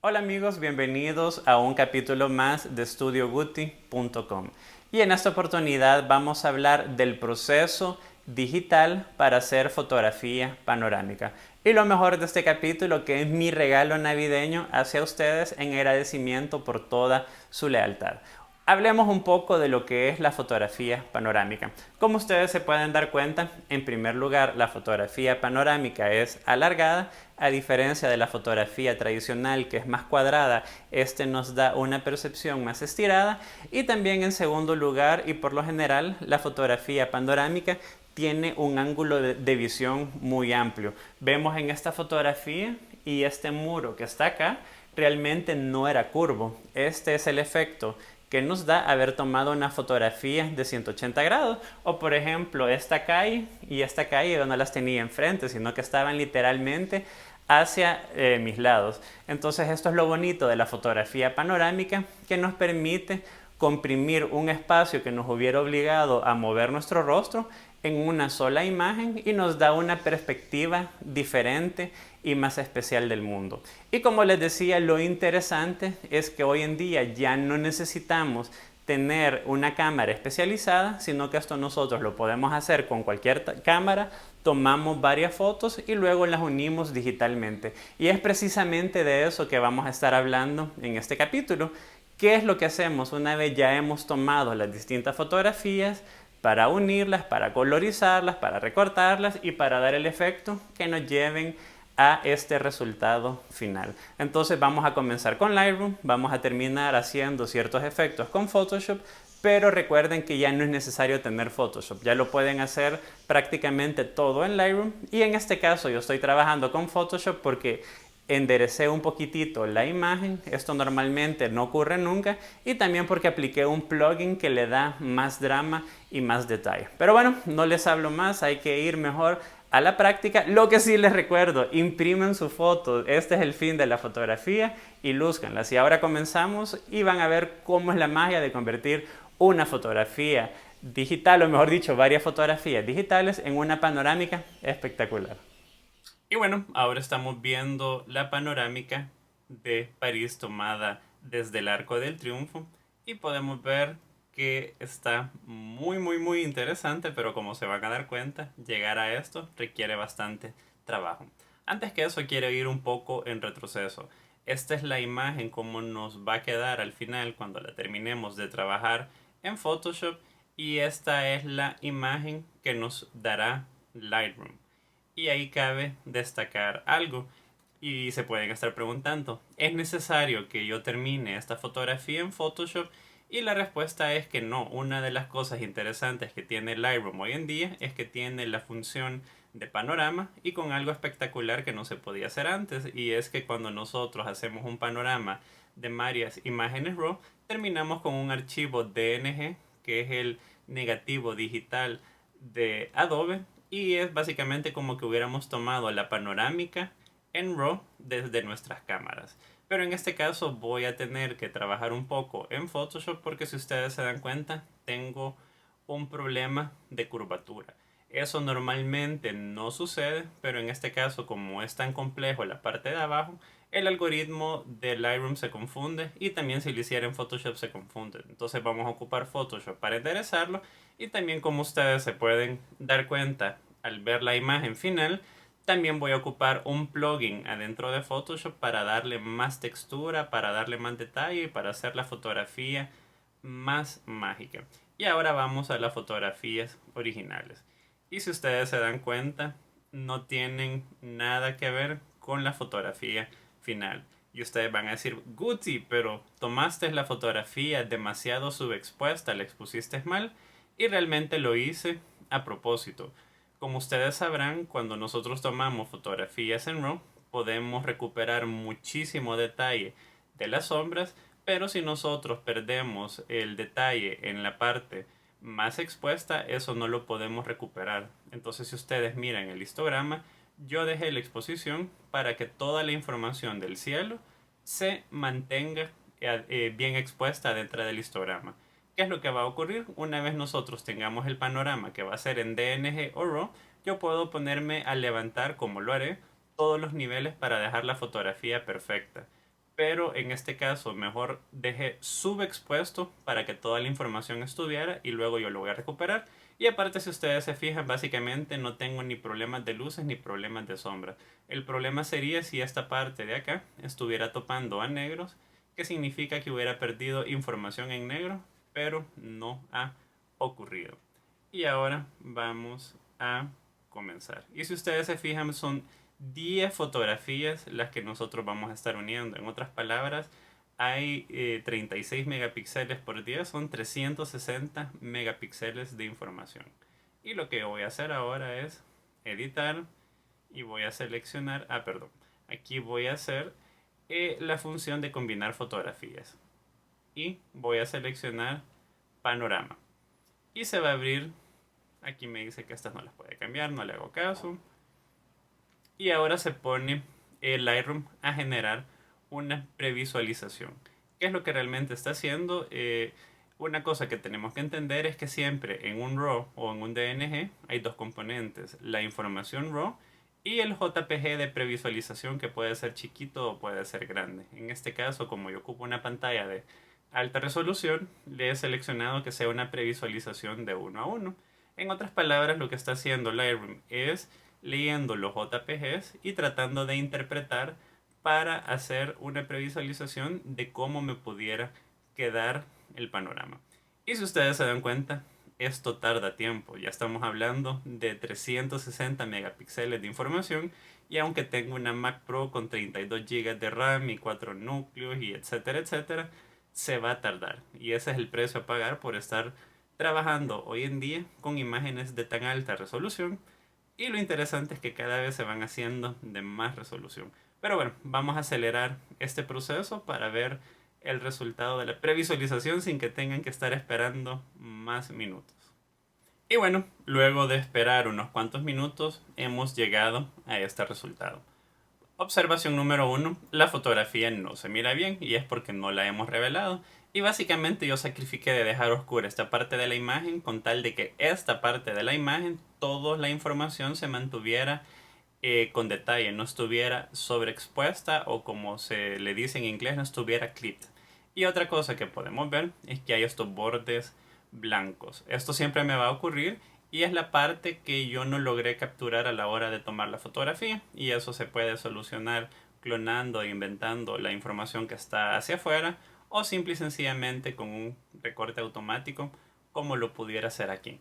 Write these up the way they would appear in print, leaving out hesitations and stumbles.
Hola amigos, bienvenidos a un capítulo más de StudioGuti.com. Y en esta oportunidad vamos a hablar del proceso digital para hacer fotografía panorámica. Y lo mejor de este capítulo, que es mi regalo navideño hacia ustedes en agradecimiento por toda su lealtad. Hablemos un poco de lo que es la fotografía panorámica. Como ustedes se pueden dar cuenta, en primer lugar, la fotografía panorámica es alargada, a diferencia de la fotografía tradicional que es más cuadrada. Este nos da una percepción más estirada. Y también en segundo lugar, y por lo general, la fotografía panorámica tiene un ángulo de visión muy amplio. Vemos en esta fotografía y este muro que está acá realmente no era curvo. Este es el efecto que nos da haber tomado una fotografía de 180 grados. O por ejemplo, esta calle y esta calle yo no las tenía enfrente, sino que estaban literalmente hacia mis lados. Entonces esto es lo bonito de la fotografía panorámica, que nos permite comprimir un espacio que nos hubiera obligado a mover nuestro rostro en una sola imagen y nos da una perspectiva diferente y más especial del mundo. Y como les decía, lo interesante es que hoy en día ya no necesitamos tener una cámara especializada, sino que esto nosotros lo podemos hacer con cualquier cámara. Tomamos varias fotos y luego las unimos digitalmente. Y es precisamente de eso que vamos a estar hablando en este capítulo. ¿Qué es lo que hacemos una vez ya hemos tomado las distintas fotografías para unirlas, para colorizarlas, para recortarlas y para dar el efecto que nos lleven a este resultado final? Entonces vamos a comenzar con Lightroom, vamos a terminar haciendo ciertos efectos con Photoshop, pero recuerden que ya no es necesario tener Photoshop, ya lo pueden hacer prácticamente todo en Lightroom. Y en este caso yo estoy trabajando con Photoshop porque enderecé un poquitito la imagen. Esto normalmente no ocurre nunca, y también porque apliqué un plugin que le da más drama y más detalle. Pero bueno, no les hablo más, hay que ir mejor a la práctica. Lo que sí les recuerdo, imprimen su foto, este es el fin de la fotografía, y lúzcanlas. Y ahora comenzamos y van a ver cómo es la magia de convertir una fotografía digital, o mejor dicho, varias fotografías digitales en una panorámica espectacular. Y bueno, ahora estamos viendo la panorámica de París tomada desde el Arco del Triunfo, y podemos ver que está muy interesante, pero como se van a dar cuenta, llegar a esto requiere bastante trabajo. Antes que eso, quiero ir un poco en retroceso. Esta es la imagen como nos va a quedar al final cuando la terminemos de trabajar en Photoshop, y esta es la imagen que nos dará Lightroom. Y ahí cabe destacar algo, y se pueden estar preguntando, ¿es necesario que yo termine esta fotografía en Photoshop? Y la respuesta es que no. Una de las cosas interesantes que tiene Lightroom hoy en día es que tiene la función de panorama, y con algo espectacular que no se podía hacer antes, y es que cuando nosotros hacemos un panorama de varias imágenes RAW, terminamos con un archivo DNG, que es el negativo digital de Adobe, y es básicamente como que hubiéramos tomado la panorámica en RAW desde nuestras cámaras. Pero en este caso voy a tener que trabajar un poco en Photoshop, porque si ustedes se dan cuenta, tengo un problema de curvatura. Eso normalmente no sucede, pero en este caso, como es tan complejo la parte de abajo, el algoritmo de Lightroom se confunde, y también si lo hiciera en Photoshop se confunde. Entonces vamos a ocupar Photoshop para enderezarlo. Y también, como ustedes se pueden dar cuenta al ver la imagen final, también voy a ocupar un plugin adentro de Photoshop para darle más textura, para darle más detalle y para hacer la fotografía más mágica. Y ahora vamos a las fotografías originales. Y si ustedes se dan cuenta, no tienen nada que ver con la fotografía final. Y ustedes van a decir, Guti, pero tomaste la fotografía demasiado subexpuesta, la expusiste mal. Y realmente lo hice a propósito. Como ustedes sabrán, cuando nosotros tomamos fotografías en RAW, podemos recuperar muchísimo detalle de las sombras, pero si nosotros perdemos el detalle en la parte más expuesta, eso no lo podemos recuperar. Entonces, si ustedes miran el histograma, yo dejé la exposición para que toda la información del cielo se mantenga bien expuesta dentro del histograma. ¿Qué es lo que va a ocurrir? Una vez nosotros tengamos el panorama que va a ser en DNG o RAW, yo puedo ponerme a levantar, como lo haré, todos los niveles para dejar la fotografía perfecta. pero en este caso mejor dejé subexpuesto para que toda la información estuviera y luego yo lo voy a recuperar. Y aparte, si ustedes se fijan, básicamente no tengo ni problemas de luces ni problemas de sombra. El problema sería si esta parte de acá estuviera topando a negros, que significa que hubiera perdido información en negro, pero no ha ocurrido. Y ahora vamos a comenzar. Y si ustedes se fijan, son 10 fotografías las que nosotros vamos a estar uniendo. En otras palabras, hay 36 megapíxeles por 10, son 360 megapíxeles de información. Y lo que voy a hacer ahora es editar y voy a seleccionar, perdón, aquí voy a hacer la función de combinar fotografías. Y voy a seleccionar panorama. Y se va a abrir, aquí me dice que estas no las puede cambiar, no le hago caso. Y ahora se pone el Lightroom a generar una previsualización. ¿Qué es lo que realmente está haciendo? Una cosa que tenemos que entender es que siempre en un RAW o en un DNG hay dos componentes, la información RAW y el JPG de previsualización, que puede ser chiquito o puede ser grande. En este caso, como yo ocupo una pantalla de alta resolución, le he seleccionado que sea una previsualización de 1 a 1. En otras palabras, lo que está haciendo Lightroom es leyendo los JPGs y tratando de interpretar para hacer una previsualización de cómo me pudiera quedar el panorama. Y si ustedes se dan cuenta, esto tarda tiempo. Ya estamos hablando de 360 megapíxeles de información, y aunque tengo una Mac Pro con 32 GB de RAM y 4 núcleos y etcétera, etcétera, se va a tardar. Y ese es el precio a pagar por estar trabajando hoy en día con imágenes de tan alta resolución. Y lo interesante es que cada vez se van haciendo de más resolución. Pero bueno, vamos a acelerar este proceso para ver el resultado de la previsualización sin que tengan que estar esperando más minutos. Y bueno, luego de esperar unos cuantos minutos hemos llegado a este resultado. Observación número 1, la fotografía no se mira bien y es porque no la hemos revelado. Y básicamente yo sacrifiqué de dejar oscura esta parte de la imagen con tal de que esta parte de la imagen, toda la información se mantuviera con detalle, no estuviera sobreexpuesta o, como se le dice en inglés, no estuviera clipped. Y otra cosa que podemos ver es que hay estos bordes blancos. Esto siempre me va a ocurrir y es la parte que yo no logré capturar a la hora de tomar la fotografía, y eso se puede solucionar clonando e inventando la información que está hacia afuera, o simple y sencillamente con un recorte automático como lo pudiera hacer aquí.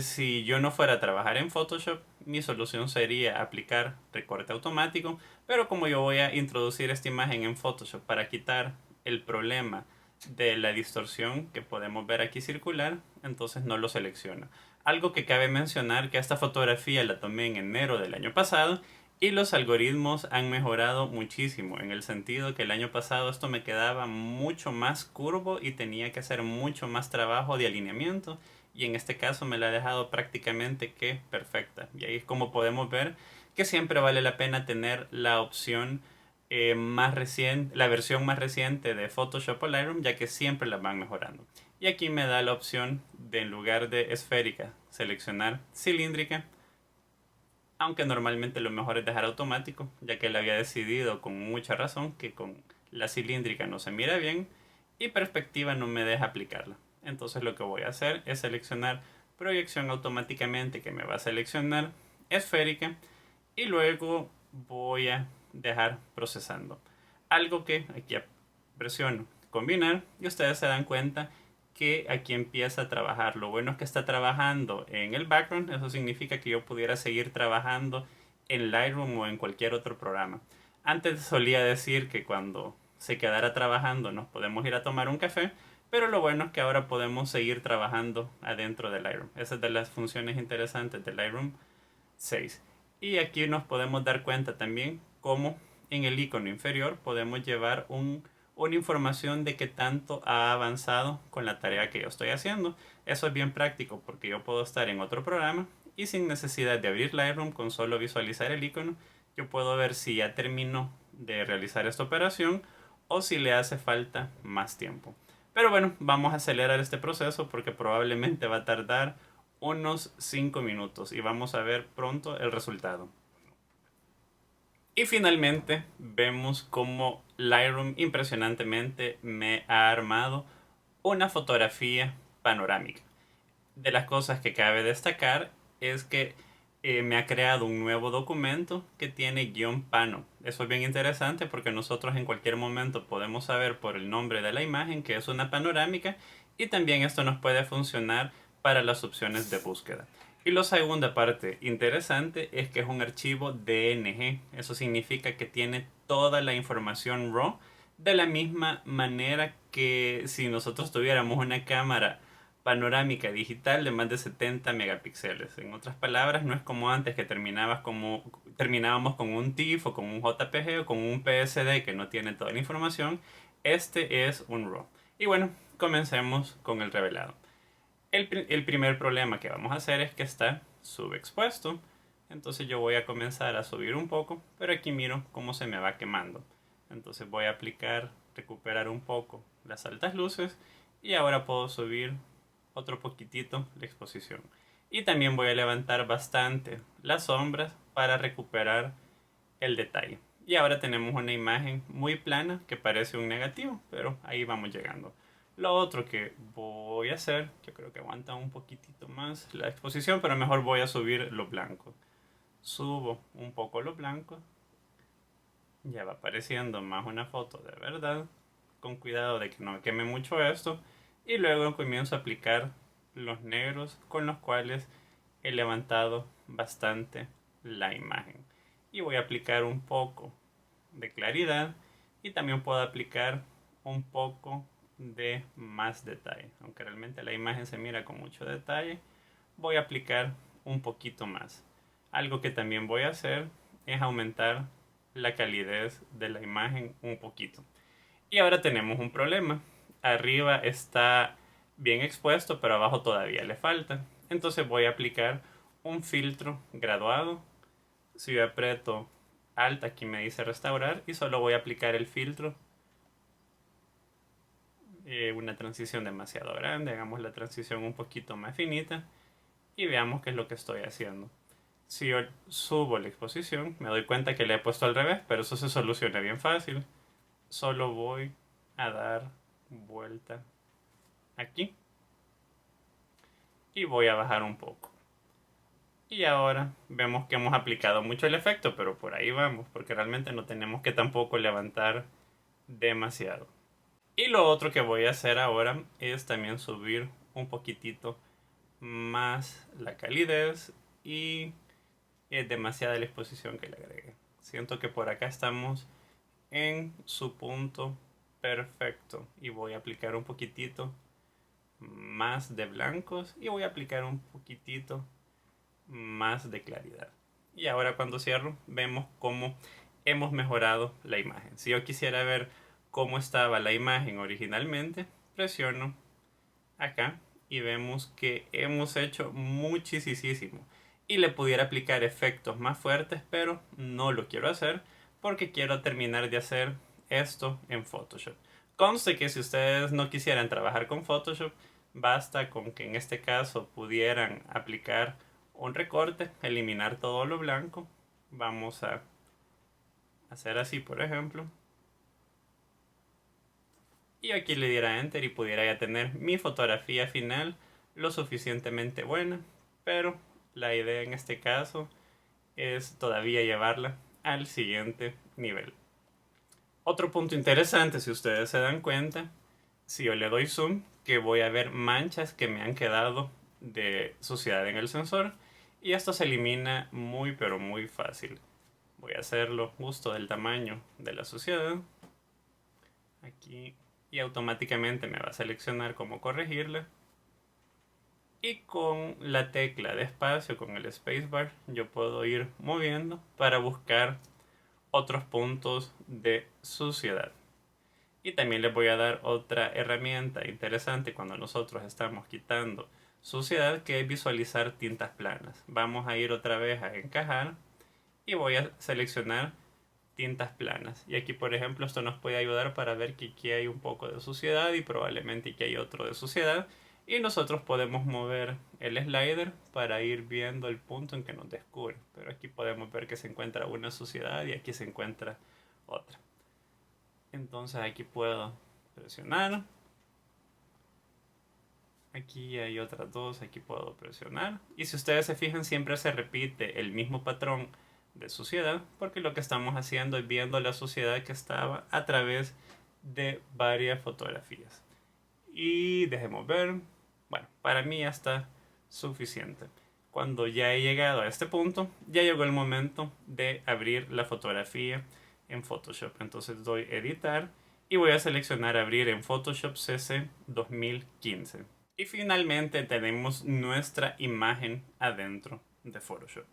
Si yo no fuera a trabajar en Photoshop, mi solución sería aplicar recorte automático, pero como yo voy a introducir esta imagen en Photoshop para quitar el problema de la distorsión que podemos ver aquí circular, entonces no lo selecciono. Algo que cabe mencionar, que esta fotografía la tomé en enero del año pasado y los algoritmos han mejorado muchísimo, en el sentido que el año pasado esto me quedaba mucho más curvo y tenía que hacer mucho más trabajo de alineamiento, y en este caso me la ha dejado prácticamente que perfecta. Y ahí es como podemos ver que siempre vale la pena tener la opción más reciente, la versión más reciente de Photoshop o Lightroom, ya que siempre la van mejorando. Y aquí me da la opción de, en lugar de esférica, seleccionar cilíndrica, aunque normalmente lo mejor es dejar automático, ya que le había decidido con mucha razón que con la cilíndrica no se mira bien y perspectiva no me deja aplicarla. Entonces lo que voy a hacer es seleccionar proyección automáticamente, que me va a seleccionar esférica, y luego voy a dejar procesando. Algo que aquí presiono combinar y ustedes se dan cuenta que aquí empieza a trabajar. Lo bueno es que está trabajando en el background. Eso significa que yo pudiera seguir trabajando en Lightroom o en cualquier otro programa. Antes solía decir que cuando se quedara trabajando nos podemos ir a tomar un café, pero lo bueno es que ahora podemos seguir trabajando adentro de Lightroom. Esa es de las funciones interesantes de Lightroom 6. Y aquí nos podemos dar cuenta también cómo en el icono inferior podemos llevar una información de qué tanto ha avanzado con la tarea que yo estoy haciendo. Eso es bien práctico porque yo puedo estar en otro programa y sin necesidad de abrir Lightroom, con solo visualizar el icono, yo puedo ver si ya terminó de realizar esta operación o si le hace falta más tiempo. Pero bueno, vamos a acelerar este proceso porque probablemente va a tardar unos 5 minutos y vamos a ver pronto el resultado. Y finalmente vemos cómo Lightroom impresionantemente me ha armado una fotografía panorámica. De las cosas que cabe destacar es que me ha creado un nuevo documento que tiene guión pano. Eso es bien interesante porque nosotros en cualquier momento podemos saber por el nombre de la imagen que es una panorámica, y también esto nos puede funcionar para las opciones de búsqueda. Y la segunda parte interesante es que es un archivo DNG. Eso significa que tiene toda la información RAW, de la misma manera que si nosotros tuviéramos una cámara panorámica digital de más de 70 megapíxeles. En otras palabras, no es como antes que terminábamos con un TIFF o con un JPG o con un PSD que no tiene toda la información. Este es un RAW. Y bueno, comencemos con el revelado. El primer problema que vamos a hacer es que está subexpuesto. Entonces yo voy a comenzar a subir un poco, pero aquí miro cómo se me va quemando. Entonces voy a recuperar un poco las altas luces, y ahora puedo subir otro poquitito la exposición. Y también voy a levantar bastante las sombras para recuperar el detalle. Y ahora tenemos una imagen muy plana que parece un negativo, pero ahí vamos llegando. Lo otro que voy a hacer, yo creo que aguanta un poquitito más la exposición, pero mejor voy a subir lo blanco. Subo un poco lo blanco. Ya va apareciendo más una foto de verdad, con cuidado de que no me queme mucho esto. Y luego comienzo a aplicar los negros con los cuales he levantado bastante la imagen. Y voy a aplicar un poco de claridad, y también puedo aplicar un poco de más detalle. Aunque realmente la imagen se mira con mucho detalle, voy a aplicar un poquito más. Algo que también voy a hacer es aumentar la calidez de la imagen un poquito. Y ahora tenemos un problema. Arriba está bien expuesto, pero abajo todavía le falta. Entonces voy a aplicar un filtro graduado. Si yo aprieto Alt, aquí me dice restaurar, y solo voy a aplicar el filtro. Una transición demasiado grande, hagamos la transición un poquito más finita y veamos qué es lo que estoy haciendo. Si yo subo la exposición, me doy cuenta que le he puesto al revés, pero eso se soluciona bien fácil. Solo voy a dar vuelta aquí y voy a bajar un poco. Y ahora vemos que hemos aplicado mucho el efecto, pero por ahí vamos, porque realmente no tenemos que tampoco levantar demasiado. Y lo otro que voy a hacer ahora es también subir un poquitito más la calidez, y es demasiada la exposición que le agregué. Siento que por acá estamos en su punto perfecto, y voy a aplicar un poquitito más de blancos y voy a aplicar un poquitito más de claridad. Y ahora cuando cierro vemos cómo hemos mejorado la imagen. Si yo quisiera ver cómo estaba la imagen originalmente, presiono acá y vemos que hemos hecho muchísimo. Y le pudiera aplicar efectos más fuertes, pero no lo quiero hacer porque quiero terminar de hacer esto en Photoshop. Conste que si ustedes no quisieran trabajar con Photoshop, basta con que en este caso pudieran aplicar un recorte, eliminar todo lo blanco. Vamos a hacer así, por ejemplo. Y aquí le diera Enter y pudiera ya tener mi fotografía final lo suficientemente buena. Pero la idea en este caso es todavía llevarla al siguiente nivel. Otro punto interesante, si ustedes se dan cuenta, si yo le doy zoom, que voy a ver manchas que me han quedado de suciedad en el sensor, y esto se elimina muy pero muy fácil. Voy a hacerlo justo del tamaño de la suciedad aquí, y automáticamente me va a seleccionar cómo corregirla. Y con la tecla de espacio, con el spacebar, yo puedo ir moviendo para buscar otros puntos de suciedad. Y también les voy a dar otra herramienta interesante cuando nosotros estamos quitando suciedad, que es visualizar tintas planas. Vamos a ir otra vez a encajar y voy a seleccionar tintas planas. Y aquí, por ejemplo, esto nos puede ayudar para ver que aquí hay un poco de suciedad y probablemente aquí hay otro de suciedad. Y nosotros podemos mover el slider para ir viendo el punto en que nos descubre. Pero aquí podemos ver que se encuentra una suciedad y aquí se encuentra otra. Entonces aquí puedo presionar. Aquí hay otras dos, aquí puedo presionar. Y si ustedes se fijan, siempre se repite el mismo patrón de suciedad, porque lo que estamos haciendo es viendo la suciedad que estaba a través de varias fotografías. Y dejemos ver. Bueno, para mí ya está suficiente. Cuando ya he llegado a este punto, ya llegó el momento de abrir la fotografía en Photoshop. Entonces doy editar y voy a seleccionar abrir en Photoshop CC 2015. Y finalmente tenemos nuestra imagen adentro de Photoshop.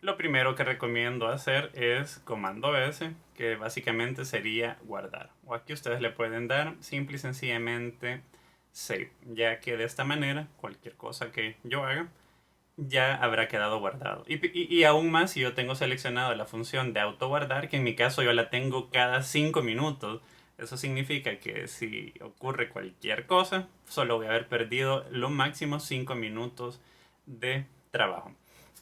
Lo primero que recomiendo hacer es comando S, que básicamente sería guardar. O aquí ustedes le pueden dar simple y sencillamente save, ya que de esta manera cualquier cosa que yo haga ya habrá quedado guardado. Y aún más si yo tengo seleccionado la función de auto guardar, que en mi caso yo la tengo cada 5 minutos. Eso significa que si ocurre cualquier cosa, solo voy a haber perdido lo máximo 5 minutos de trabajo.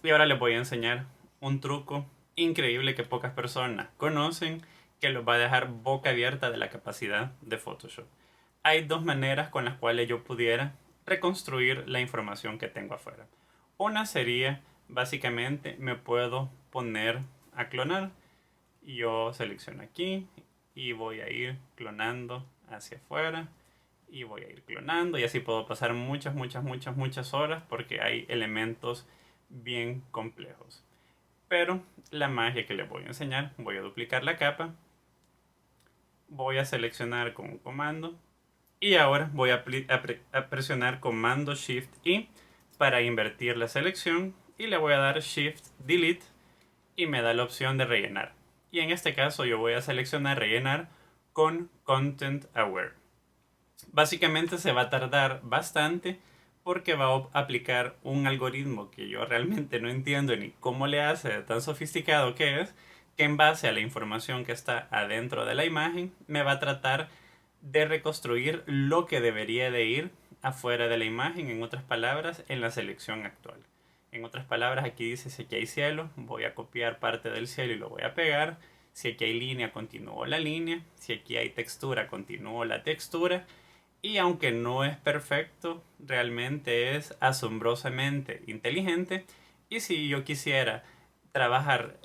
Y ahora les voy a enseñar un truco increíble que pocas personas conocen, que los va a dejar boca abierta de la capacidad de Photoshop. Hay dos maneras con las cuales yo pudiera reconstruir la información que tengo afuera. Una sería, básicamente, me puedo poner a clonar. Yo selecciono aquí y voy a ir clonando hacia afuera y voy a ir clonando y así puedo pasar muchas horas porque hay elementos bien complejos. Pero la magia que les voy a enseñar, voy a duplicar la capa, voy a seleccionar con un comando y ahora voy a presionar comando Shift I para invertir la selección y le voy a dar Shift Delete y me da la opción de rellenar. Y en este caso yo voy a seleccionar rellenar con Content Aware. Básicamente se va a tardar bastante porque va a aplicar un algoritmo que yo realmente no entiendo ni cómo le hace de tan sofisticado que es, que en base a la información que está adentro de la imagen me va a tratar de reconstruir lo que debería de ir afuera de la imagen, en otras palabras, en la selección actual. En otras palabras, aquí dice si aquí hay cielo, voy a copiar parte del cielo y lo voy a pegar. Si aquí hay línea, continúo la línea. Si aquí hay textura, continúo la textura. Y aunque no es perfecto, realmente es asombrosamente inteligente. Y si yo quisiera trabajar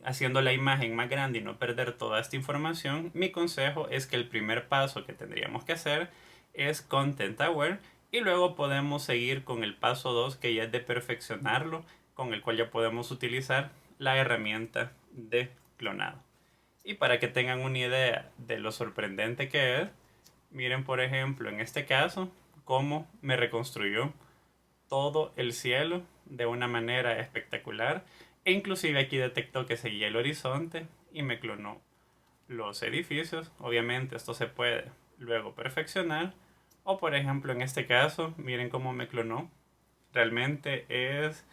haciendo la imagen más grande y no perder toda esta información, mi consejo es que el primer paso que tendríamos que hacer es Content Aware y luego podemos seguir con el paso 2 que ya es de perfeccionarlo, con el cual ya podemos utilizar la herramienta de clonado. Y para que tengan una idea de lo sorprendente que es, miren por ejemplo en este caso cómo me reconstruyó todo el cielo de una manera espectacular e inclusive aquí detectó que seguía el horizonte y me clonó los edificios. Obviamente esto se puede luego perfeccionar o por ejemplo en este caso miren cómo me clonó. Realmente es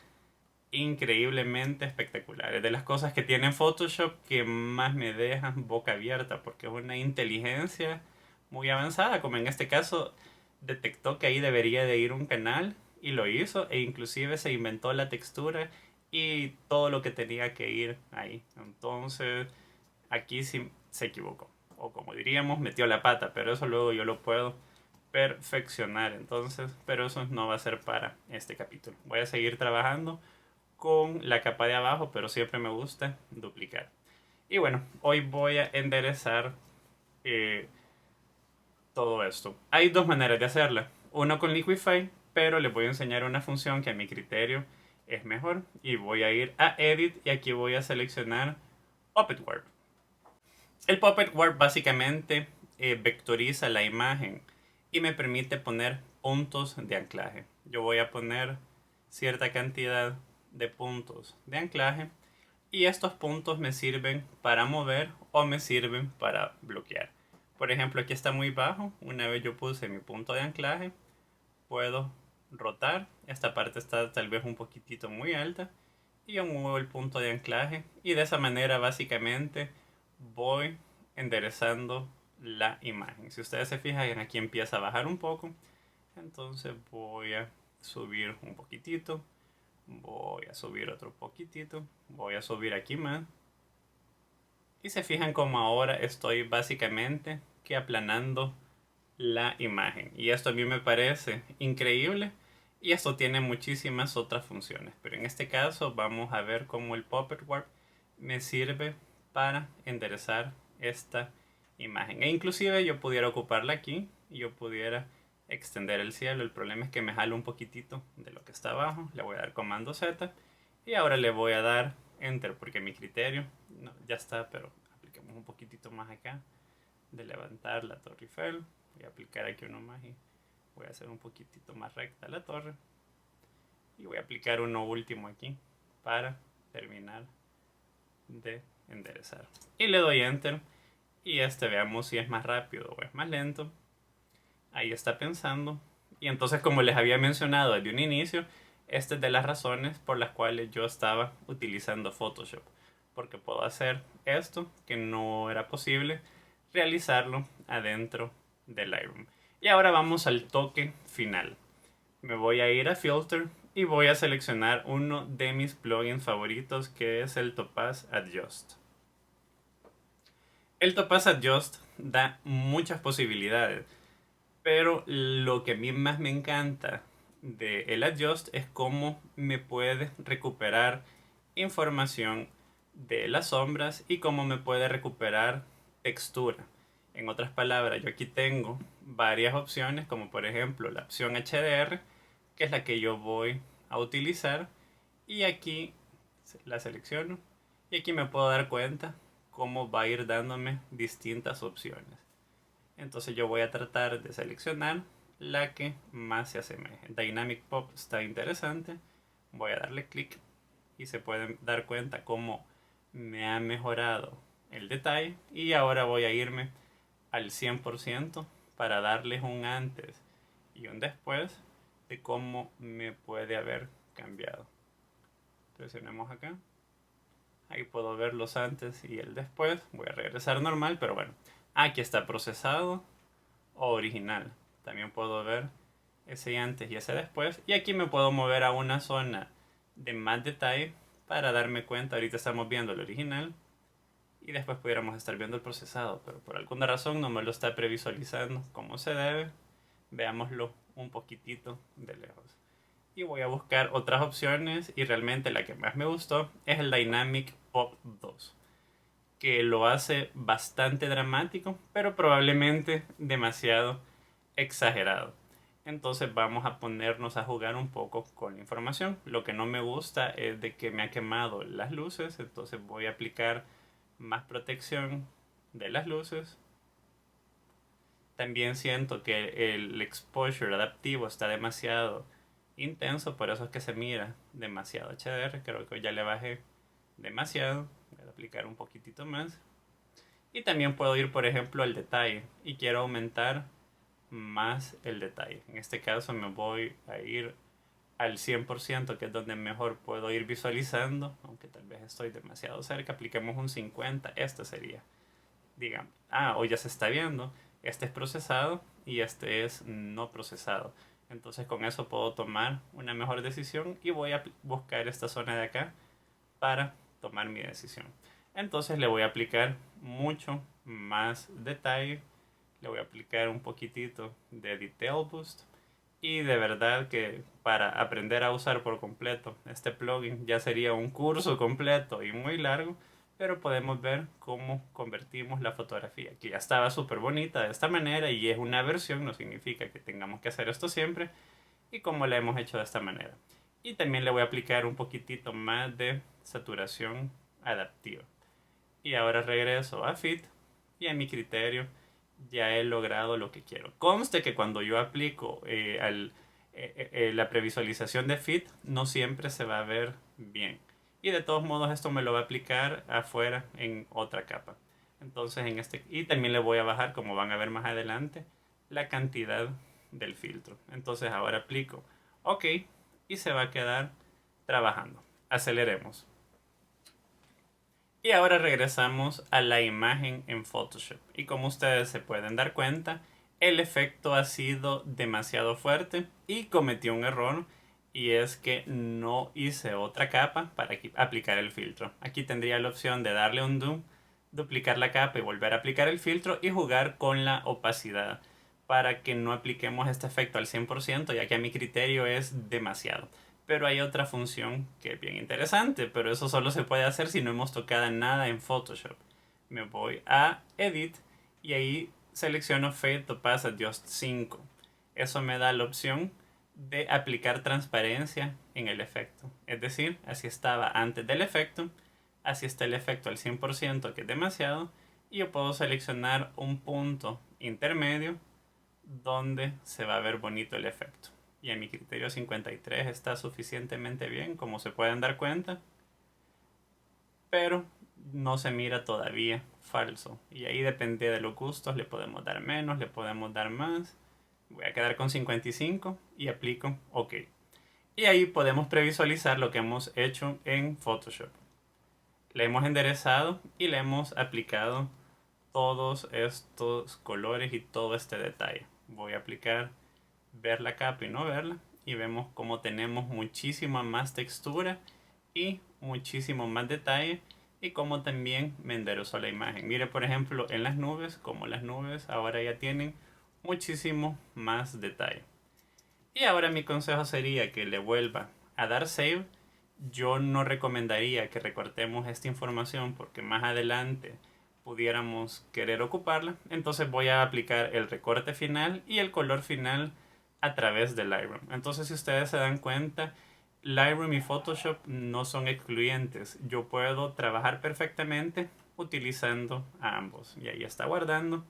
increíblemente espectacular. Es de las cosas que tiene Photoshop que más me dejan boca abierta porque es una inteligencia muy avanzada, como en este caso detectó que ahí debería de ir un canal y lo hizo e inclusive se inventó la textura y todo lo que tenía que ir ahí. Entonces aquí sí se equivocó o como diríamos metió la pata, pero eso luego yo lo puedo perfeccionar. Entonces, pero eso no va a ser para este capítulo. Voy a seguir trabajando con la capa de abajo, pero siempre me gusta duplicar. Y bueno, hoy voy a enderezar todo esto. Hay dos maneras de hacerla. Uno con Liquify, pero les voy a enseñar una función que a mi criterio es mejor. Y voy a ir a Edit y aquí voy a seleccionar Puppet Warp. El Puppet Warp básicamente vectoriza la imagen y me permite poner puntos de anclaje. Yo voy a poner cierta cantidad de puntos de anclaje y estos puntos me sirven para mover o me sirven para bloquear. Por ejemplo, aquí está muy bajo. Una vez yo puse mi punto de anclaje, puedo rotar. Esta parte está tal vez un poquitito muy alta y yo muevo el punto de anclaje y de esa manera básicamente voy enderezando la imagen. Si ustedes se fijan, aquí empieza a bajar un poco. Entonces voy a subir un poquitito. Voy a subir otro poquitito. Voy a subir aquí más. Y se fijan como ahora estoy básicamente que aplanando la imagen. Y esto a mí me parece increíble. Y esto tiene muchísimas otras funciones. Pero en este caso vamos a ver cómo el Puppet Warp me sirve para enderezar esta imagen. E inclusive yo pudiera ocuparla aquí y yo pudiera extender el cielo. El problema es que me jalo un poquitito de lo que está abajo. Le voy a dar comando Z y ahora le voy a dar enter porque mi criterio no, ya está, pero apliquemos un poquitito más acá de levantar la Torre Eiffel. Voy a aplicar aquí uno más y voy a hacer un poquitito más recta la torre y voy a aplicar uno último aquí para terminar de enderezar y le doy enter y veamos si es más rápido o es más lento. Ahí está pensando. Y entonces, como les había mencionado desde un inicio, esta es de las razones por las cuales yo estaba utilizando Photoshop. Porque puedo hacer esto que no era posible realizarlo adentro del Lightroom. Y ahora vamos al toque final. Me voy a ir a Filter y voy a seleccionar uno de mis plugins favoritos, que es el Topaz Adjust. El Topaz Adjust da muchas posibilidades, pero lo que a mí más me encanta de el Adjust es cómo me puede recuperar información de las sombras y cómo me puede recuperar textura. En otras palabras, yo aquí tengo varias opciones, como por ejemplo la opción HDR, que es la que yo voy a utilizar, y aquí la selecciono y aquí me puedo dar cuenta cómo va a ir dándome distintas opciones. Entonces yo voy a tratar de seleccionar la que más se asemeje. Dynamic Pop está interesante. Voy a darle clic y se pueden dar cuenta cómo me ha mejorado el detalle. Y ahora voy a irme al 100% para darles un antes y un después de cómo me puede haber cambiado. Presionemos acá. Ahí puedo ver los antes y el después. Voy a regresar normal, pero bueno. Aquí está procesado o original. También puedo ver ese antes y ese después. Y aquí me puedo mover a una zona de más detalle para darme cuenta. Ahorita estamos viendo el original y después pudiéramos estar viendo el procesado, pero por alguna razón no me lo está previsualizando como se debe. Veámoslo un poquitito de lejos. Y voy a buscar otras opciones y realmente la que más me gustó es el Dynamic Pop 2, que lo hace bastante dramático, pero probablemente demasiado exagerado. Entonces vamos a ponernos a jugar un poco con la información. Lo que no me gusta es de que me ha quemado las luces, entonces voy a aplicar más protección de las luces. También siento que el exposure adaptivo está demasiado intenso, por eso es que se mira demasiado HDR. Creo que ya le bajé demasiado. Voy a aplicar un poquitito más. Y también puedo ir, por ejemplo, al detalle y quiero aumentar más el detalle. En este caso me voy a ir al 100%, que es donde mejor puedo ir visualizando, aunque tal vez estoy demasiado cerca. Apliquemos un 50, este sería, digamos, hoy ya se está viendo, este es procesado y este es no procesado. Entonces con eso puedo tomar una mejor decisión y voy a buscar esta zona de acá para tomar mi decisión. Entonces le voy a aplicar mucho más detalle, le voy a aplicar un poquitito de Detail Boost y de verdad que para aprender a usar por completo este plugin ya sería un curso completo y muy largo, pero podemos ver cómo convertimos la fotografía, que ya estaba súper bonita de esta manera y es una versión, no significa que tengamos que hacer esto siempre, y cómo la hemos hecho de esta manera. Y también le voy a aplicar un poquitito más de saturación adaptiva. Y ahora regreso a Fit y a mi criterio ya he logrado lo que quiero. Conste que cuando yo aplico la previsualización de Fit no siempre se va a ver bien. Y de todos modos esto me lo va a aplicar afuera en otra capa. Entonces y también le voy a bajar, como van a ver más adelante, la cantidad del filtro. Entonces ahora aplico OK y se va a quedar trabajando. Aceleremos. Y ahora regresamos a la imagen en Photoshop. Y como ustedes se pueden dar cuenta, el efecto ha sido demasiado fuerte y cometí un error. Y es que no hice otra capa para aplicar el filtro. Aquí tendría la opción de darle undo, duplicar la capa y volver a aplicar el filtro y jugar con la opacidad para que no apliquemos este efecto al 100%, ya que a mi criterio es demasiado. Pero hay otra función que es bien interesante, pero eso solo se puede hacer si no hemos tocado nada en Photoshop. Me voy a Edit y ahí selecciono Fade to Pass Adjust 5. Eso me da la opción de aplicar transparencia en el efecto. Es decir, así estaba antes del efecto, así está el efecto al 100%, que es demasiado, y yo puedo seleccionar un punto intermedio donde se va a ver bonito el efecto. Y a mi criterio 53 está suficientemente bien, como se pueden dar cuenta, pero no se mira todavía falso. Y ahí depende de los gustos, le podemos dar menos, le podemos dar más. Voy a quedar con 55 y aplico OK. Y ahí podemos previsualizar lo que hemos hecho en Photoshop. Le hemos enderezado y le hemos aplicado todos estos colores y todo este detalle. Voy a aplicar ver la capa y no verla y vemos como tenemos muchísima más textura y muchísimo más detalle y como también me enderezó la imagen. Mire, por ejemplo, en las nubes, como las nubes ahora ya tienen muchísimo más detalle. Y ahora mi consejo sería que le vuelva a dar save. Yo no recomendaría que recortemos esta información porque más adelante pudiéramos querer ocuparla. Entonces voy a aplicar el recorte final y el color final a través de Lightroom. Entonces, si ustedes se dan cuenta, Lightroom y Photoshop no son excluyentes. Yo puedo trabajar perfectamente utilizando a ambos. Y ahí está guardando.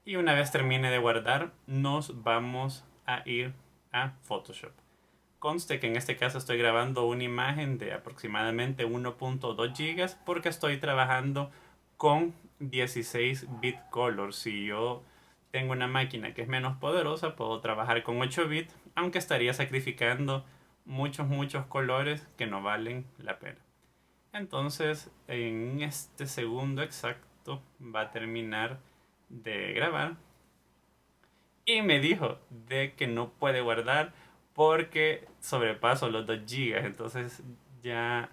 Y una vez termine de guardar, nos vamos a ir a Photoshop. Conste que en este caso estoy grabando una imagen de aproximadamente 1.2 GB porque estoy trabajando con 16 bit color. Si yo tengo una máquina que es menos poderosa, puedo trabajar con 8 bits, aunque estaría sacrificando muchos colores que no valen la pena. Entonces, en este segundo exacto va a terminar de grabar y me dijo de que no puede guardar porque sobrepaso los 2 GB. Entonces ya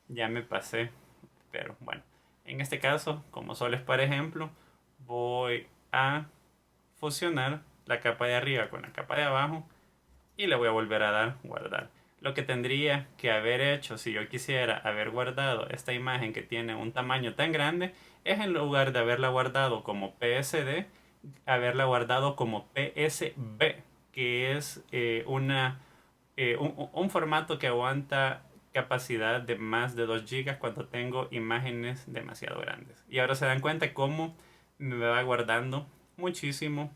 me pasé. Pero bueno, en este caso, como solo es para ejemplo, voy a fusionar la capa de arriba con la capa de abajo y le voy a volver a dar guardar. Lo que tendría que haber hecho si yo quisiera haber guardado esta imagen que tiene un tamaño tan grande es, en lugar de haberla guardado como PSD, haberla guardado como PSB, que es un formato que aguanta capacidad de más de 2 GB cuando tengo imágenes demasiado grandes. Y ahora se dan cuenta cómo me va guardando muchísimo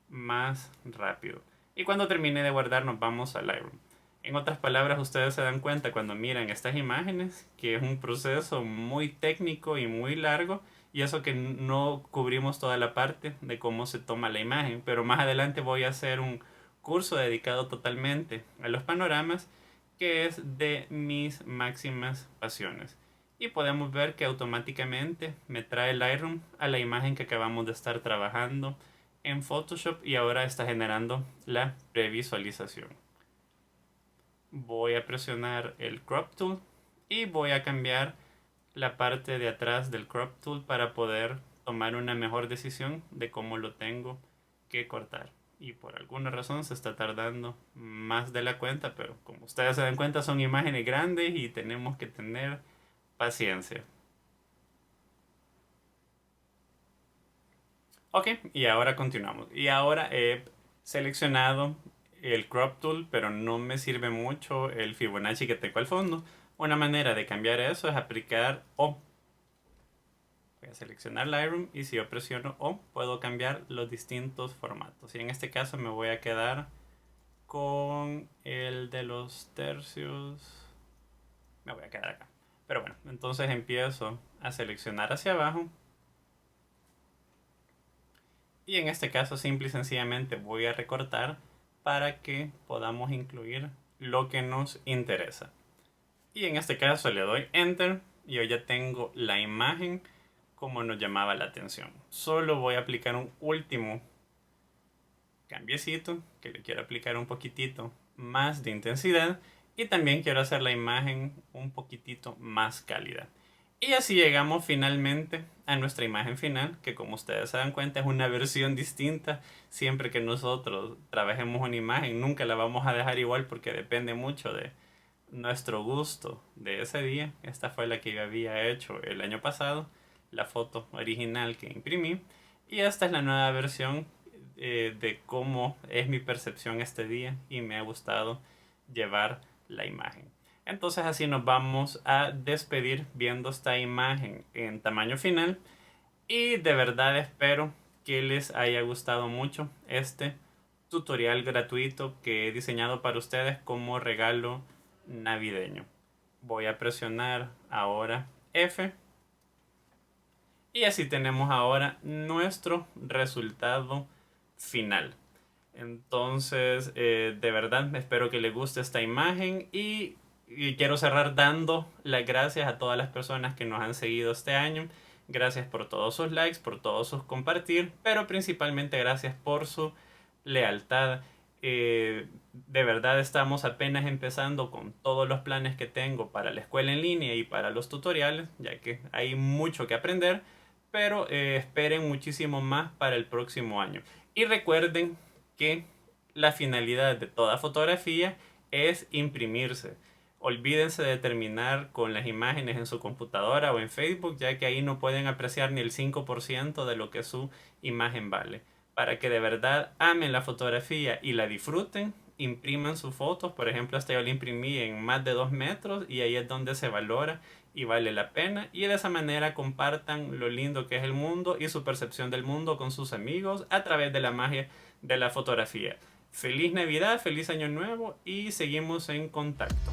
más rápido. Y cuando termine de guardar nos vamos a Lightroom. En otras palabras, ustedes se dan cuenta cuando miran estas imágenes que es un proceso muy técnico y muy largo, y eso que no cubrimos toda la parte de cómo se toma la imagen, pero más adelante voy a hacer un curso dedicado totalmente a los panoramas, que es de mis máximas pasiones. Y podemos ver que automáticamente me trae Lightroom a la imagen que acabamos de estar trabajando en Photoshop y ahora está generando la previsualización. Voy a presionar el Crop Tool y voy a cambiar la parte de atrás del Crop Tool para poder tomar una mejor decisión de cómo lo tengo que cortar. Y por alguna razón se está tardando más de la cuenta, pero como ustedes se dan cuenta son imágenes grandes y tenemos que tener paciencia. Ok, y ahora continuamos. Y ahora he seleccionado el Crop Tool, pero no me sirve mucho el Fibonacci que tengo al fondo. Una manera de cambiar eso es aplicar O. Voy a seleccionar Lightroom y si yo presiono O puedo cambiar los distintos formatos. Y en este caso me voy a quedar con el de los tercios. Me voy a quedar acá. Pero bueno, entonces empiezo a seleccionar hacia abajo. Y en este caso simple y sencillamente voy a recortar para que podamos incluir lo que nos interesa. Y en este caso le doy Enter y yo ya tengo la imagen como nos llamaba la atención. Solo voy a aplicar un último cambiecito, que le quiero aplicar un poquitito más de intensidad y también quiero hacer la imagen un poquitito más cálida. Y así llegamos finalmente a nuestra imagen final, que como ustedes se dan cuenta es una versión distinta. Siempre que nosotros trabajemos una imagen, nunca la vamos a dejar igual porque depende mucho de nuestro gusto de ese día. Esta fue la que yo había hecho el año pasado, la foto original que imprimí. Y esta es la nueva versión de cómo es mi percepción este día y me ha gustado llevar la imagen. Entonces así nos vamos a despedir viendo esta imagen en tamaño final y de verdad espero que les haya gustado mucho este tutorial gratuito que he diseñado para ustedes como regalo navideño. Voy a presionar ahora F y así tenemos ahora nuestro resultado final. Entonces, de verdad, espero que les guste esta imagen y quiero cerrar dando las gracias a todas las personas que nos han seguido este año. Gracias por todos sus likes, por todos sus compartir, pero principalmente gracias por su lealtad. De verdad estamos apenas empezando con todos los planes que tengo para la escuela en línea y para los tutoriales, ya que hay mucho que aprender, pero esperen muchísimo más para el próximo año. Y recuerden que la finalidad de toda fotografía es imprimirse. Olvídense de terminar con las imágenes en su computadora o en Facebook, ya que ahí no pueden apreciar ni el 5% de lo que su imagen vale. Para que de verdad amen la fotografía y la disfruten, impriman sus fotos. Por ejemplo, esta yo la imprimí en más de 2 metros y ahí es donde se valora y vale la pena. Y de esa manera compartan lo lindo que es el mundo y su percepción del mundo con sus amigos a través de la magia de la fotografía. Feliz Navidad, feliz Año Nuevo y seguimos en contacto.